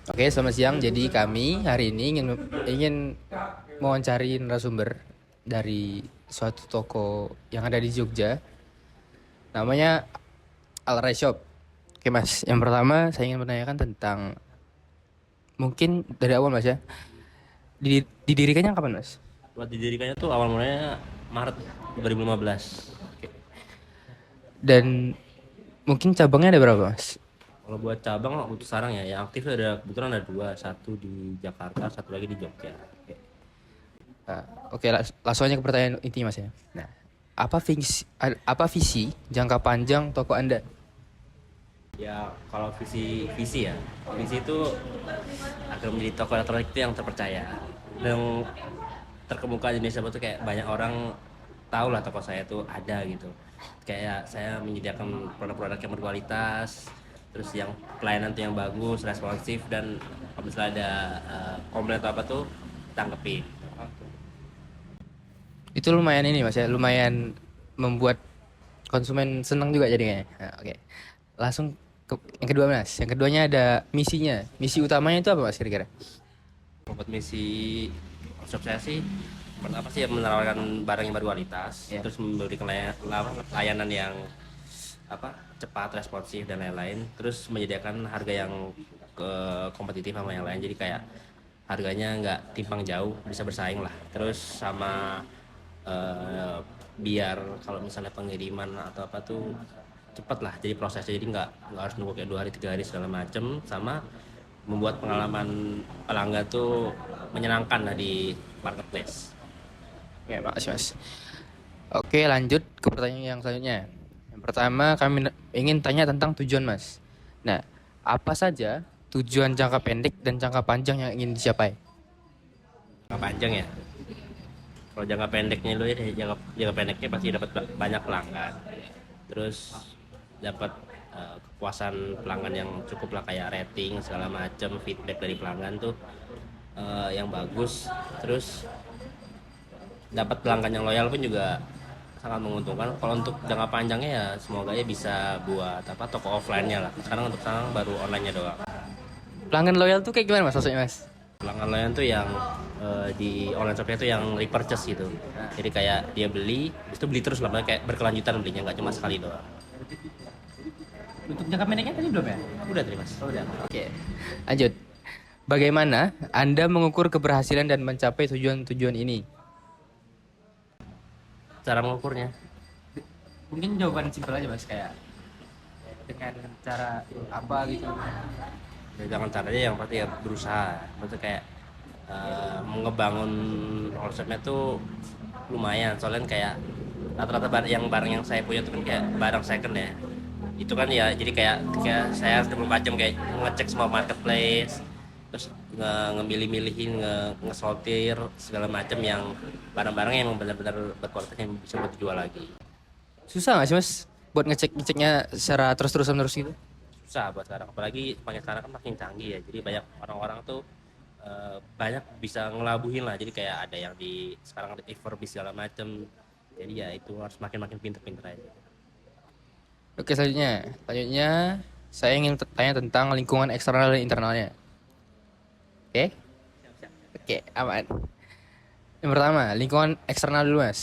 Oke, selamat siang. Jadi kami hari ini ingin mewawancari narasumber dari suatu toko yang ada di Jogja. Namanya Al Rai Shop. Oke Mas, yang pertama saya ingin menanyakan tentang mungkin dari awal Mas ya. Didirikannya kapan Mas? Buat didirikannya tuh awal mulanya Maret 2015. Oke. Dan mungkin cabangnya ada berapa Mas? Kalau buat cabang untuk sekarang ya, yang aktif ada kebetulan ada dua, satu di Jakarta, satu lagi di Jogja. Nah, oke, langsung aja ke pertanyaan inti Mas ya. Nah, apa visi jangka panjang toko Anda? Ya kalau visi ya, visi itu agar menjadi toko elektronik itu yang terpercaya dan terkemuka di Indonesia betul, kayak banyak orang tahu lah toko saya tuh ada gitu. Kayak saya menyediakan produk-produk yang berkualitas, terus yang pelayanan tuh yang bagus, responsif, dan kalau misalnya ada komplain atau apa tuh tanggepin. Itu lumayan ini Mas ya, lumayan membuat konsumen senang juga jadinya. Nah, oke. Langsung ke yang kedua Mas. Yang keduanya ada misinya. Misi utamanya itu apa Mas kira-kira? Buat misi workshop saya sih pertama sih menawarkan barang yang berkualitas, Ya. terus memberikan layanan yang cepat, responsif, dan lain-lain, terus menyediakan harga yang kompetitif sama yang lain, jadi kayak harganya nggak timpang jauh, bisa bersaing lah, terus sama eh, biar kalau misalnya pengiriman atau apa tuh cepat lah, jadi prosesnya, jadi nggak harus nunggu kayak 2 hari 3 hari segala macem, sama membuat pengalaman pelanggan tuh menyenangkan lah di marketplace. Ya, makasih Mas. Oke, lanjut ke pertanyaan yang selanjutnya. Yang pertama kami ingin tanya tentang tujuan Mas. Nah, apa saja tujuan jangka pendek dan jangka panjang yang ingin dicapai? Jangka panjang ya, kalau jangka pendeknya dulu ya, jangka pendeknya pasti dapat banyak pelanggan, terus dapat kepuasan pelanggan yang cukup lah, kayak rating segala macam, feedback dari pelanggan tuh yang bagus, terus dapat pelanggan yang loyal pun juga sangat menguntungkan. Kalau untuk jangka panjangnya ya semoga ya bisa buat apa, toko offline-nya lah. Sekarang untuk sekarang baru online-nya doang. Pelanggan loyal tuh kayak gimana Mas maksudnya Mas? Pelanggan loyal tuh yang di online shopnya tuh yang repurchase gitu. Jadi kayak dia beli, habis itu beli terus lah, kayak berkelanjutan belinya, nggak cuma sekali doang. Untuk jangka pendeknya tadi belum ya? Udah terima kasih. Oh, udah. Oke. Lanjut. Bagaimana Anda mengukur keberhasilan dan mencapai tujuan-tujuan ini? Cara mengukurnya, Mungkin jawaban simpel aja Mas, kayak dengan cara apa gitu. ya jangan caranya yang pasti ya berusaha. Maksudnya kayak mengebangun konsepnya tuh lumayan, soalnya kayak rata-rata barang yang saya punya tuh kan kayak barang second ya, itu kan ya, jadi kayak saya harus 24 jam kayak ngecek semua marketplace, terus ngemilih-milihin, ngesortir segala macam yang barang-barang yang benar-benar berkualitas yang bisa buat dijual lagi. Susah nggak sih Mas buat ngeceknya secara terus-terusan terus gitu? Susah buat sekarang, apalagi makin sekarang kan makin canggih ya, jadi banyak orang-orang tuh banyak bisa ngelabuhin lah, jadi kayak ada yang di sekarang ada Everbis segala macem, jadi ya itu harus makin-makin pinter-pinter aja. Oke, selanjutnya saya ingin tanya tentang lingkungan eksternal dan internalnya. Oke? Oke, aman. Yang pertama, lingkungan eksternal dulu, Mas.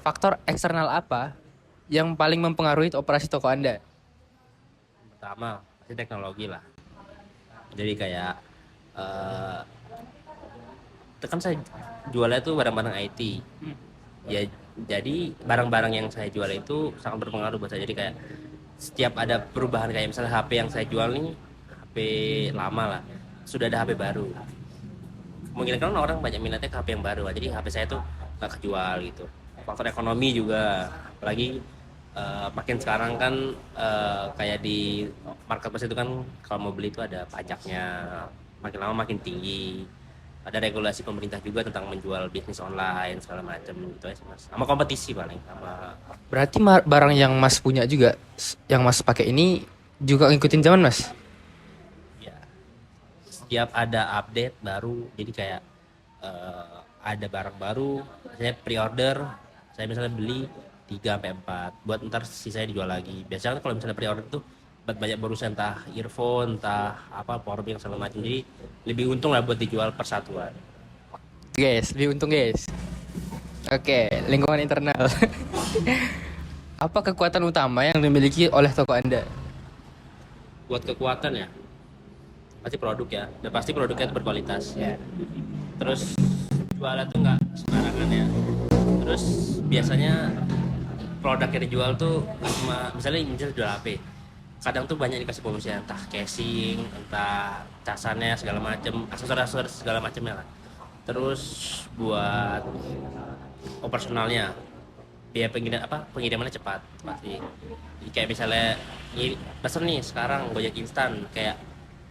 Faktor eksternal apa yang paling mempengaruhi operasi toko Anda? Pertama pasti teknologi lah, jadi kayak eh itu kan saya jualnya tuh barang-barang IT ya, jadi barang-barang yang saya jual itu sangat berpengaruh buat saya, jadi kayak setiap ada perubahan, kayak misalnya HP yang saya jual nih HP lama lah, sudah ada HP baru, mungkin kan orang banyak minatnya ke HP yang baru, jadi HP saya tuh nggak kejual gitu. Faktor ekonomi juga, apalagi makin sekarang kan kayak di marketplace itu kan kalau mau beli itu ada pajaknya, makin lama makin tinggi, ada regulasi pemerintah juga tentang menjual bisnis online segala macam gitu aja mas, sama kompetisi paling sama. Berarti barang yang Mas punya juga, yang Mas pakai ini juga ngikutin zaman, Mas? Ya, setiap ada update baru, jadi kayak ada barang baru, saya pre-order, saya misalnya beli 3 sampai 4 buat ntar sisanya dijual lagi. Biasanya kan kalau misalnya pre-order tuh dapat banyak bonusnya, entah earphone, entah apa powerbank segala macam. Jadi lebih untung lah buat dijual persatuan. Guys, lebih untung guys. Oke, lingkungan internal. Apa kekuatan utama yang dimiliki oleh toko Anda? Buat kekuatan ya, pasti produk ya, dan pasti produknya itu berkualitas. Terus jualnya tuh nggak sembarangan ya. Terus biasanya produk yang dijual tuh nggak cuma misalnya jual HP, kadang tuh banyak dikasih bonus ya, entah casing, entah casannya segala macem, aksesoris segala macemnya lah. Terus buat operasionalnya, biaya pengirimannya cepat pasti. Jadi kayak misalnya pesen nih sekarang Gojek instan, kayak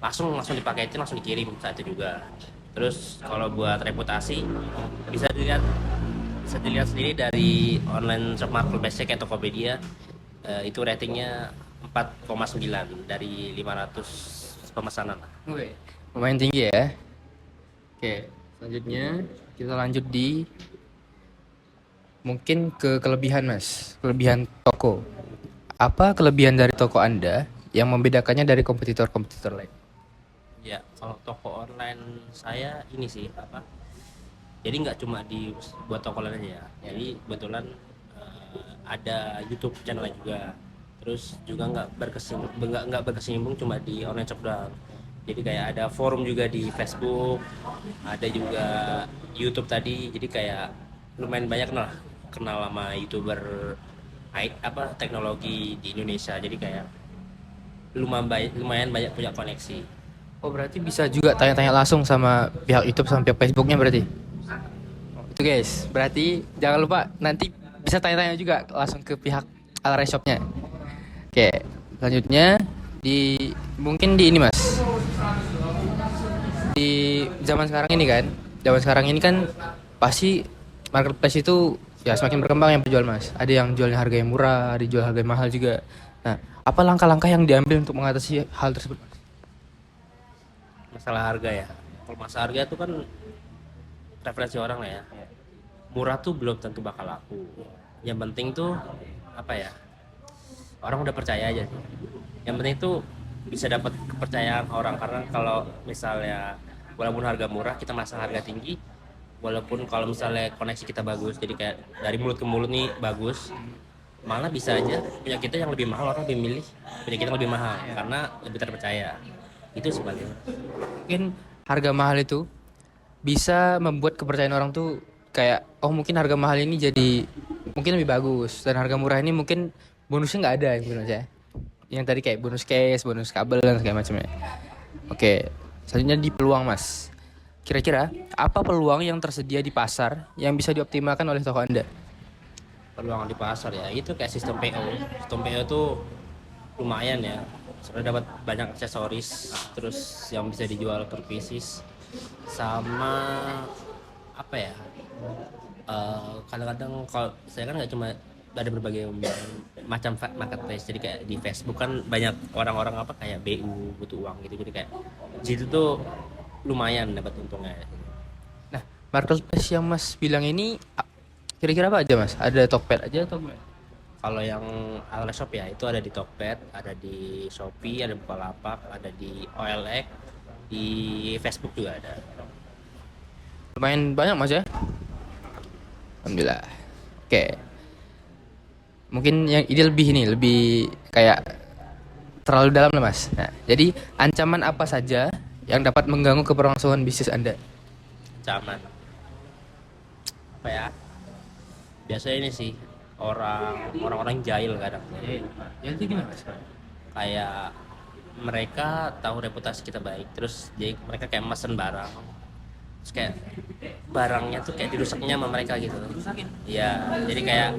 langsung dipaketin langsung dikirim saat itu juga. Terus kalau buat reputasi bisa dilihat sendiri dari online shop marketplace kayak Tokopedia. Itu ratingnya 4,9 dari 500 pemesanan. Oke, lumayan tinggi ya. Oke, selanjutnya kita lanjut di mungkin ke kelebihan Mas, kelebihan toko. Apa kelebihan dari toko Anda yang membedakannya dari kompetitor-kompetitor lain? Ya, kalau toko online saya ini sih apa? Jadi nggak cuma buat toko online aja ya. Jadi kebetulan ada YouTube channel juga. Terus juga nggak berkesimpung cuma di online shop doang. Jadi kayak ada forum juga di Facebook, ada juga YouTube tadi. Jadi kayak lumayan banyak kenal sama YouTuber teknologi di Indonesia. Jadi kayak lumayan banyak punya koneksi. Oh, berarti bisa juga tanya-tanya langsung sama pihak YouTube sama pihak Facebooknya berarti? Itu guys, berarti jangan lupa nanti bisa tanya-tanya juga langsung ke pihak Alright Shop-nya. Oke, selanjutnya mungkin di ini Mas. Di zaman sekarang ini kan pasti marketplace itu ya semakin berkembang yang penjual Mas. Ada yang jualnya harga yang murah, ada yang jual harga yang mahal juga. Nah, apa langkah-langkah yang diambil untuk mengatasi hal tersebut? Masalah harga ya, kalau masalah harga itu kan preferensi orang lah ya. Murah tuh belum tentu bakal laku. Yang penting tuh apa ya, orang udah percaya aja sih. Yang penting tuh bisa dapat kepercayaan orang, karena kalau misalnya walaupun harga murah kita masang harga tinggi, walaupun kalau misalnya koneksi kita bagus, jadi kayak dari mulut ke mulut nih bagus, malah bisa aja punya kita yang lebih mahal, orang lebih milih punya kita yang lebih mahal karena lebih terpercaya. Itu sebaliknya. Mungkin harga mahal itu bisa membuat kepercayaan orang tuh kayak oh mungkin harga mahal ini jadi mungkin lebih bagus, dan harga murah ini mungkin bonusnya nggak ada mungkin aja. Yang tadi kayak bonus case, bonus kabel dan segala macamnya. Oke, selanjutnya di peluang Mas. Kira-kira apa peluang yang tersedia di pasar yang bisa dioptimalkan oleh toko Anda? Peluang di pasar ya itu kayak sistem PO. Sistem PO tuh lumayan ya, sudah dapat banyak aksesoris, terus yang bisa dijual per pieces, sama apa ya, kadang-kadang kalau saya kan nggak cuma ada berbagai macam marketplace, jadi kayak di Facebook kan banyak orang-orang apa kayak BU butuh uang gitu, jadi kayak situ tuh lumayan dapat untungnya. Nah, marketplace yang Mas bilang ini kira-kira apa aja Mas? Ada Tokped aja atau gimana? Kalau yang Alright Shop ya itu ada di Tokped, ada di Shopee, ada Bukalapak, ada di OLX, di Facebook juga ada. Lumayan banyak Mas ya? Alhamdulillah. Oke. Mungkin yang ini lebih kayak terlalu dalam lah Mas. Nah, jadi ancaman apa saja yang dapat mengganggu keberlangsungan bisnis Anda? Ancaman apa ya? Biasanya ini sih orang-orang jahil kadang. Ya itu gimana Mas? Kayak mereka tahu reputasi kita baik, terus jadi mereka kayak mesen barang, terus kayak barangnya tuh kayak dirusaknya sama mereka gitu. Iya, jadi kayak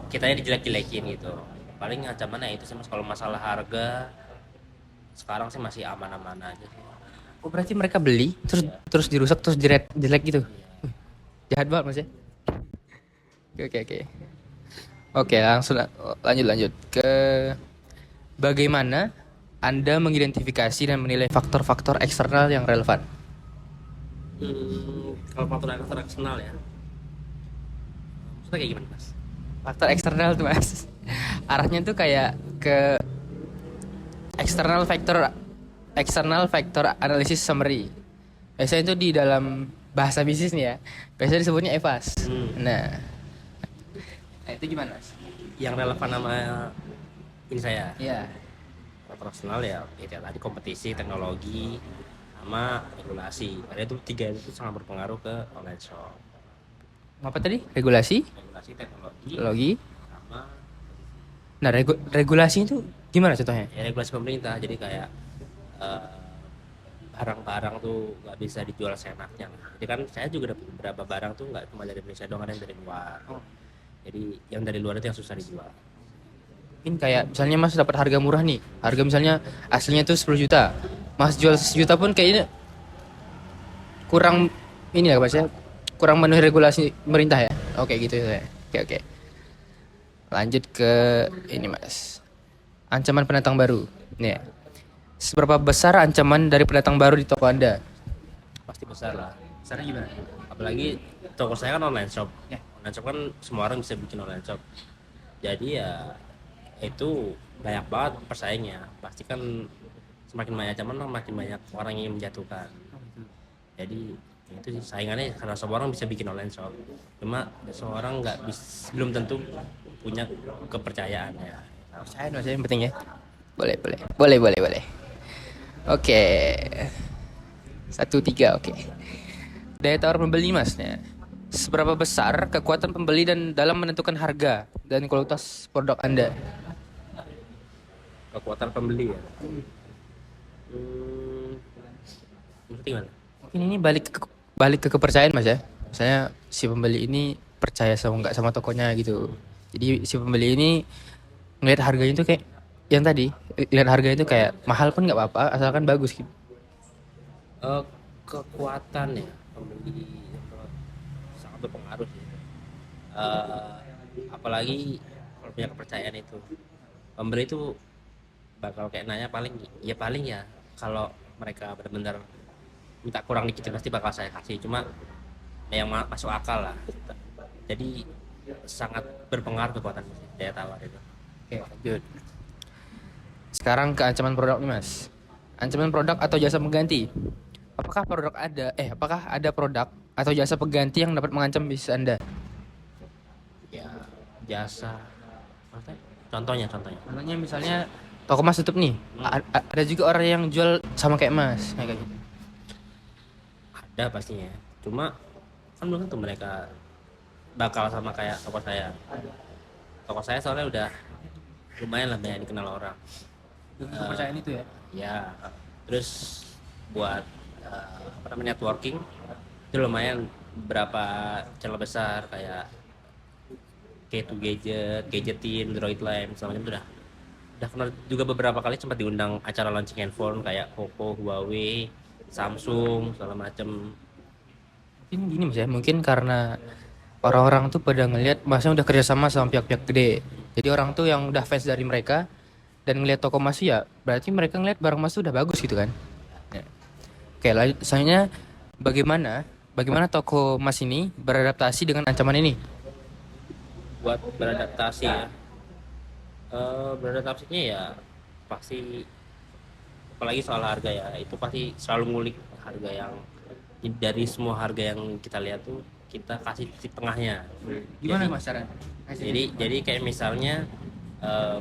kitanya dijelek-jelekin gitu. Paling ancamannya itu sih Mas. Kalau masalah harga sekarang sih masih aman-aman aja sih. Oh, berarti mereka beli terus dirusak terus jelek gitu. Jahat banget Mas ya. Oke. Oke, langsung lanjut ke bagaimana Anda mengidentifikasi dan menilai faktor-faktor eksternal yang relevan. Kalau faktor eksternal ya, maksudnya kayak gimana Mas? Faktor eksternal tuh Mas, arahnya tuh kayak ke external factor analysis summary. Biasanya itu di dalam bahasa bisnis nih ya. Biasanya disebutnya EVAS. Nah, itu gimana, Mas? Yang relevan sama ini saya Iya. operasional ya itu tadi kompetisi teknologi sama regulasi. Ada itu tiga itu sangat berpengaruh ke online shop. Apa tadi? Regulasi, Regulasi teknologi teknologi. sama Nah, regulasi itu gimana contohnya? ya regulasi pemerintah. Jadi kayak eh, barang-barang tuh nggak bisa dijual seenaknya. Jadi kan saya juga dapat beberapa barang tuh nggak cuma dari Indonesia doang, ada yang dari luar. Jadi yang dari luar itu yang susah dijual. Mungkin kayak misalnya Mas dapat harga murah nih. Harga misalnya aslinya tuh 10 juta. Mas jual 1 juta pun kayaknya kurang ini ya Mas ya. Kurang memenuhi regulasi pemerintah ya. Oke gitu ya. Oke. Lanjut ke ini Mas. Ancaman pendatang baru. Nih. Seberapa besar ancaman dari pendatang baru di toko Anda? Pasti besar lah. Besarnya gimana? Apalagi toko saya kan online shop. Ya. Online shop kan semua orang bisa bikin online shop. Jadi ya itu banyak banget persaingnya. Pasti kan semakin banyak ancaman makin banyak orang yang menjatuhkan. Jadi itu sih saingannya karena semua orang bisa bikin online shop. Cuma semua orang belum tentu punya kepercayaan ya. Percaya Mas ya, yang penting ya. Boleh. Oke. 1-3 oke. Daya tawar pembeli Mas. Nah, seberapa besar kekuatan pembeli dan dalam menentukan harga dan kualitas produk Anda? Kekuatan pembeli ya. Menurut gimana? Mungkin ini balik ke kepercayaan Mas ya. Misalnya si pembeli ini percaya sama nggak sama tokonya gitu. Jadi si pembeli ini ngelihat harganya itu kayak yang tadi, lihat harganya itu kayak mahal pun nggak apa-apa asalkan bagus gitu. Kekuatan ya pembeli sangat berpengaruh sih. Apalagi kalau punya kepercayaan itu pembeli itu bakal kayak nanya paling ya kalau mereka benar-benar minta kurang dikit pasti bakal saya kasih, cuma yang masuk akal lah. Jadi sangat berpengaruh kekuatan daya tawar itu. Oke, lanjut. Sekarang ke ancaman produk nih Mas. Ancaman produk atau jasa pengganti. Apakah ada produk atau jasa pengganti yang dapat mengancam bisnis Anda? Ya jasa maksudnya contohnya Contohnya misalnya toko Mas tutup nih. Ada juga orang yang jual sama kayak Mas, kayak gitu. ada pastinya, cuma kan belum tentu mereka bakal sama kayak toko saya soalnya udah lumayan lah banyak dikenal orang. Kepercayaan itu ya. Ya terus buat networking itu lumayan beberapa channel besar kayak K2 Gadgetin, Droid Lamp segala macam itu udah kenal juga beberapa kali, sempat diundang acara launching handphone kayak Oppo, Huawei, Samsung segala macam. Mungkin gini Mas ya, mungkin karena orang-orang tuh pada ngelihat Masnya udah kerjasama sama pihak-pihak gede. Jadi orang tuh yang udah fans dari mereka dan ngelihat toko Mas ya, berarti mereka ngelihat barang Mas tuh udah bagus gitu kan. Ya. Oke, selanjutnya bagaimana toko Mas ini beradaptasi dengan ancaman ini? Buat beradaptasi ya, beradaptasinya ya pasti, apalagi soal harga ya, itu pasti selalu ngulik harga yang dari semua harga yang kita lihat tuh kita kasih titik tengahnya. Gimana Jadi- Mas caranya? jadi kayak misalnya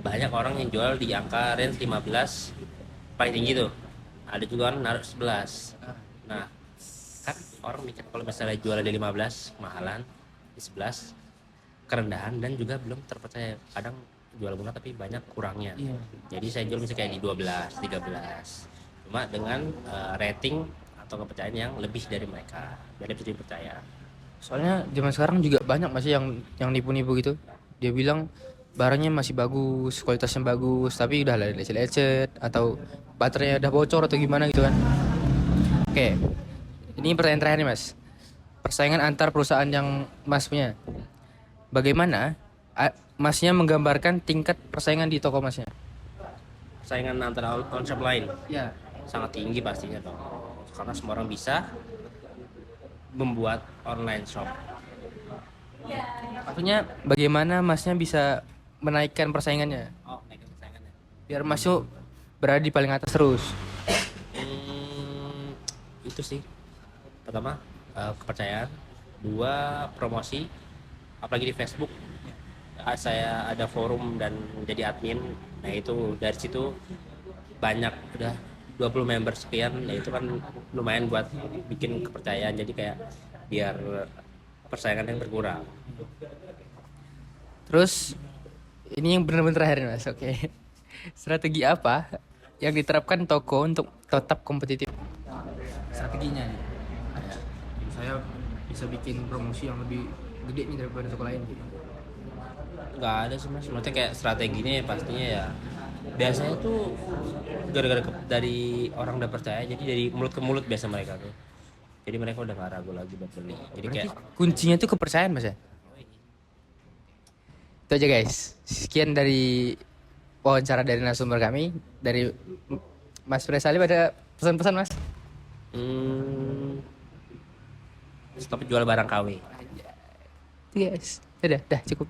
banyak orang yang jual di angka range 15 paling tinggi tuh, ada juga orang naruh 11. Nah kan orang mikir kalau misalnya jual di 15 mahalan, di 11 kerendahan, dan juga belum terpercaya, kadang jual murah tapi banyak kurangnya. Iya. Jadi saya jual misalnya kayak di 12 13, cuma dengan rating atau kepercayaan yang lebih dari mereka biar bisa dipercaya. Soalnya zaman sekarang juga banyak masih yang nipu-nipu gitu. Dia bilang barangnya masih bagus, kualitasnya bagus, tapi udah lecet-lecet atau baterainya udah bocor atau gimana gitu kan. Oke. Ini pertanyaan terakhir nih, Mas. Persaingan antar perusahaan yang Mas punya. Bagaimana Masnya menggambarkan tingkat persaingan di toko Masnya? Saingan antara konsep lain Ya. sangat tinggi pastinya dong, karena semua orang bisa membuat online shop. Maksudnya bagaimana Masnya bisa menaikkan persaingannya? Oh, naikkan persaingannya. Biar masuk berada di paling atas terus? Itu sih. Pertama, kepercayaan. Dua, promosi. Apalagi di Facebook. Saya ada forum dan jadi admin. Nah itu dari situ banyak, udah 20 member sekian. Nah itu kan lumayan buat bikin kepercayaan. Jadi kayak biar persaingan yang berkurang. Terus ini yang benar-benar terakhir nih, Mas. Oke. Strategi apa yang diterapkan toko untuk tetap kompetitif? Strateginya nih. Kayak saya bisa bikin promosi yang lebih gede nih daripada toko lain gitu. Nggak ada sih mas, maksudnya kayak strateginya ya pastinya ya biasanya tuh gara-gara dari orang udah percaya, jadi dari mulut ke mulut biasa mereka tuh, jadi mereka udah nggak ragu lagi buat beli, jadi Berarti kayak kuncinya tuh kepercayaan, Mas ya. Itu aja guys. Sekian dari wawancara dari narasumber kami dari Mas Presali. Ada pesan-pesan, Mas? hmm, stop jual barang KW. Itu guys. Udah cukup.